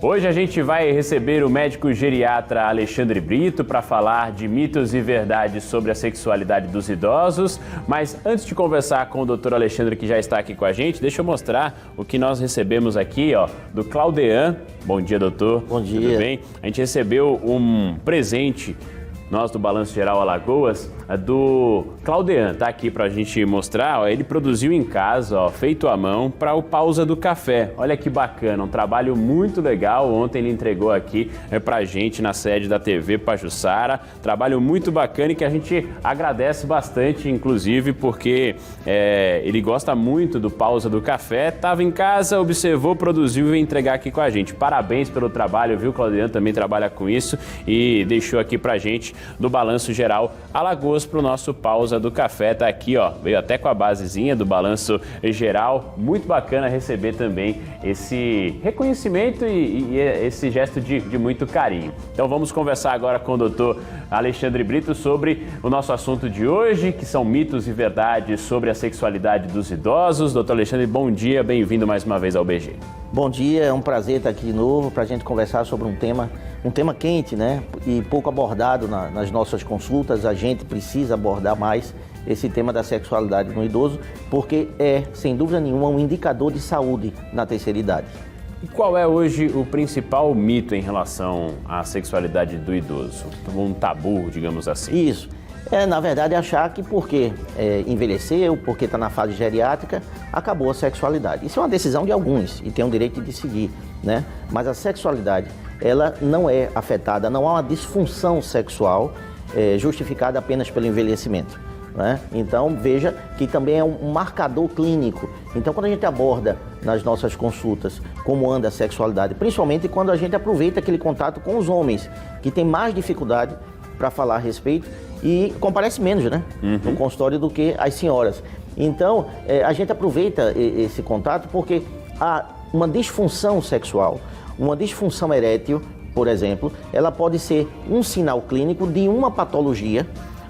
Hoje a gente vai receber o médico geriatra Alexandre Brito para falar de mitos e verdades sobre a sexualidade dos idosos. Mas antes de conversar com o doutor Alexandre, que já está aqui com a gente, deixa eu mostrar o que nós recebemos aqui, do Claudean. Bom dia, doutor. Bom dia. Tudo bem? A gente recebeu um presente, nós do Balanço Geral Alagoas, do Claudean, tá aqui pra gente mostrar. Ele produziu em casa, feito à mão, para o Pausa do Café. Olha que bacana, um trabalho muito legal. Ontem ele entregou aqui pra gente na sede da TV Pajuçara. Trabalho muito bacana e que a gente agradece bastante, inclusive, porque ele gosta muito do Pausa do Café. Tava em casa, observou, produziu e veio entregar aqui com a gente. Parabéns pelo trabalho, viu? Claudean também trabalha com isso e deixou aqui pra gente do Balanço Geral Alagoas para o nosso Pausa do Café. Tá aqui, veio até com a basezinha do Balanço Geral. Muito bacana receber também esse reconhecimento e esse gesto de muito carinho. Então vamos conversar agora com o doutor Alexandre Brito sobre o nosso assunto de hoje, que são mitos e verdades sobre a sexualidade dos idosos. Doutor Alexandre, bom dia, bem-vindo mais uma vez ao BG. Bom dia, é um prazer estar aqui de novo para a gente conversar sobre um tema quente, né? E pouco abordado nas nossas consultas. A gente precisa abordar mais esse tema da sexualidade no idoso, porque é, sem dúvida nenhuma, um indicador de saúde na terceira idade. E qual é hoje o principal mito em relação à sexualidade do idoso? Um tabu, digamos assim. Isso. Na verdade, achar que porque envelheceu, porque está na fase geriátrica, acabou a sexualidade. Isso é uma decisão de alguns e tem o direito de decidir, né? Mas a sexualidade, ela não é afetada, não há uma disfunção sexual justificada apenas pelo envelhecimento, né? Então, veja que também é um marcador clínico. Então, quando a gente aborda nas nossas consultas como anda a sexualidade, principalmente quando a gente aproveita aquele contato com os homens, que tem mais dificuldade para falar a respeito e comparece menos, né, no consultório do que as senhoras. Então, a gente aproveita esse contato porque há uma disfunção sexual, uma disfunção erétil, por exemplo, ela pode ser um sinal clínico de uma patologia,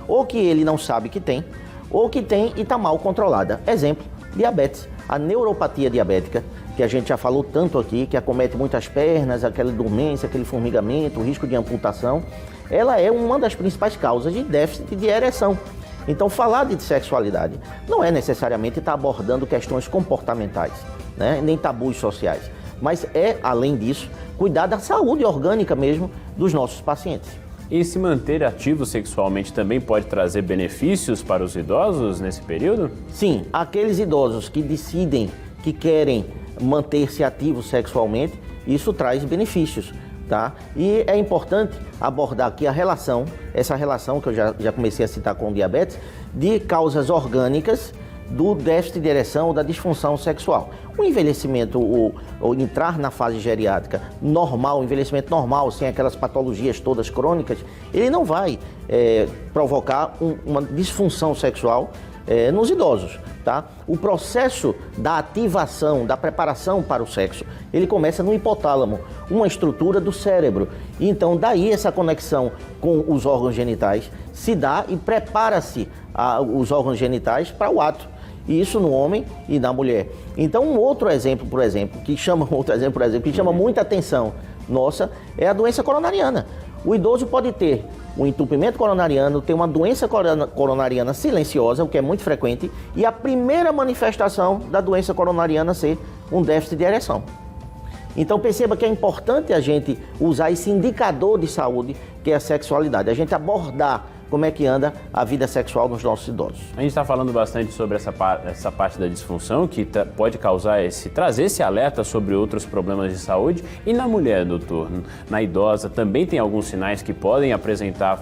ou que ele não sabe que tem, ou que tem e está mal controlada. Exemplo, diabetes, a neuropatia diabética, que a gente já falou tanto aqui, que acomete muitas pernas, aquela dormência, aquele formigamento, o risco de amputação, ela é uma das principais causas de déficit de ereção. Então, falar de sexualidade não é necessariamente estar abordando questões comportamentais, né? Nem tabus sociais, mas além disso, cuidar da saúde orgânica mesmo dos nossos pacientes. E se manter ativo sexualmente também pode trazer benefícios para os idosos nesse período? Sim, aqueles idosos que decidem que querem manter-se ativos sexualmente, isso traz benefícios, tá? E é importante abordar aqui essa relação que eu já comecei a citar com o diabetes, de causas orgânicas do déficit de ereção ou da disfunção sexual. O envelhecimento, ou entrar na fase geriátrica normal, o envelhecimento normal, sem aquelas patologias todas crônicas, ele não vai provocar uma disfunção sexual nos idosos, tá? O processo da ativação, da preparação para o sexo, ele começa no hipotálamo, uma estrutura do cérebro. Então, daí essa conexão com os órgãos genitais se dá e prepara-se os órgãos genitais para o ato. Isso no homem e na mulher. Então, um outro exemplo, que chama muita atenção nossa, é a doença coronariana. O idoso pode ter um entupimento coronariano, ter uma doença coronariana silenciosa, o que é muito frequente, e a primeira manifestação da doença coronariana ser um déficit de ereção. Então perceba que é importante a gente usar esse indicador de saúde que é a sexualidade, a gente abordar como é que anda a vida sexual nos nossos idosos. A gente está falando bastante sobre essa parte da disfunção que pode trazer esse alerta sobre outros problemas de saúde. E na mulher, doutor, na idosa, também tem alguns sinais que podem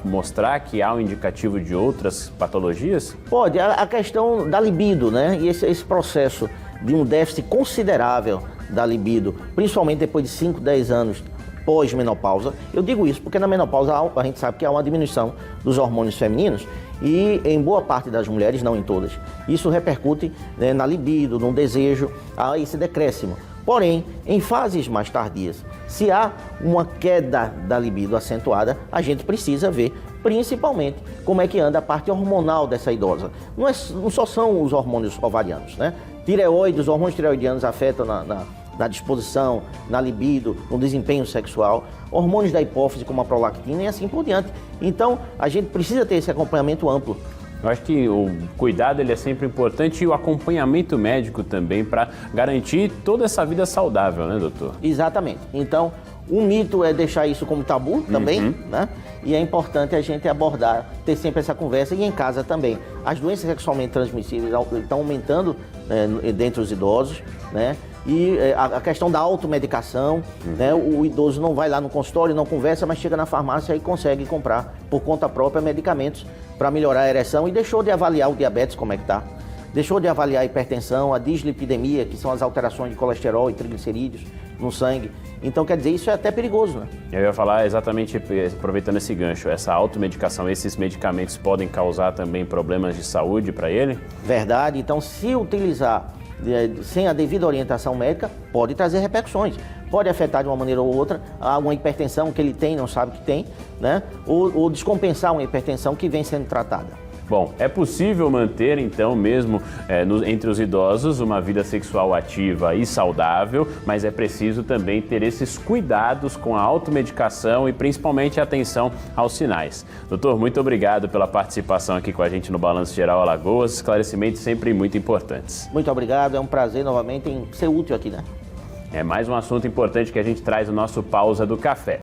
mostrar que há um indicativo de outras patologias? Pode, a questão da libido, né? E esse processo de um déficit considerável da libido, principalmente depois de 5, 10 anos pós-menopausa. Eu digo isso porque na menopausa a gente sabe que há uma diminuição dos hormônios femininos e em boa parte das mulheres, não em todas, isso repercute, né, na libido, no desejo, a esse decréscimo. Porém, em fases mais tardias, se há uma queda da libido acentuada, a gente precisa ver principalmente como é que anda a parte hormonal dessa idosa. Não só são os hormônios ovarianos, né? Tireoide, os hormônios tireoidianos afetam na disposição, na libido, no desempenho sexual, hormônios da hipófise como a prolactina e assim por diante. Então, a gente precisa ter esse acompanhamento amplo. Eu acho que o cuidado ele é sempre importante e o acompanhamento médico também para garantir toda essa vida saudável, né, doutor? Exatamente. Então, um mito é deixar isso como tabu também, né? E é importante a gente abordar, ter sempre essa conversa e em casa também. As doenças sexualmente transmissíveis estão aumentando dentre os idosos, né? E a questão da automedicação, né? O idoso não vai lá no consultório, não conversa, mas chega na farmácia e consegue comprar por conta própria medicamentos para melhorar a ereção e deixou de avaliar o diabetes, como é que está. Deixou de avaliar a hipertensão, a dislipidemia, que são as alterações de colesterol e triglicerídeos no sangue. Então, quer dizer, isso é até perigoso, né? Eu ia falar exatamente, aproveitando esse gancho, essa automedicação, esses medicamentos podem causar também problemas de saúde para ele? Verdade. Então, se utilizar sem a devida orientação médica, pode trazer repercussões. Pode afetar de uma maneira ou outra uma hipertensão que ele tem, não sabe que tem, né? Ou descompensar uma hipertensão que vem sendo tratada. Bom, é possível manter, então, mesmo entre os idosos, uma vida sexual ativa e saudável, mas é preciso também ter esses cuidados com a automedicação e principalmente a atenção aos sinais. Doutor, muito obrigado pela participação aqui com a gente no Balanço Geral Alagoas, esclarecimentos sempre muito importantes. Muito obrigado, é um prazer novamente em ser útil aqui, né? É mais um assunto importante que a gente traz no nosso Pausa do Café.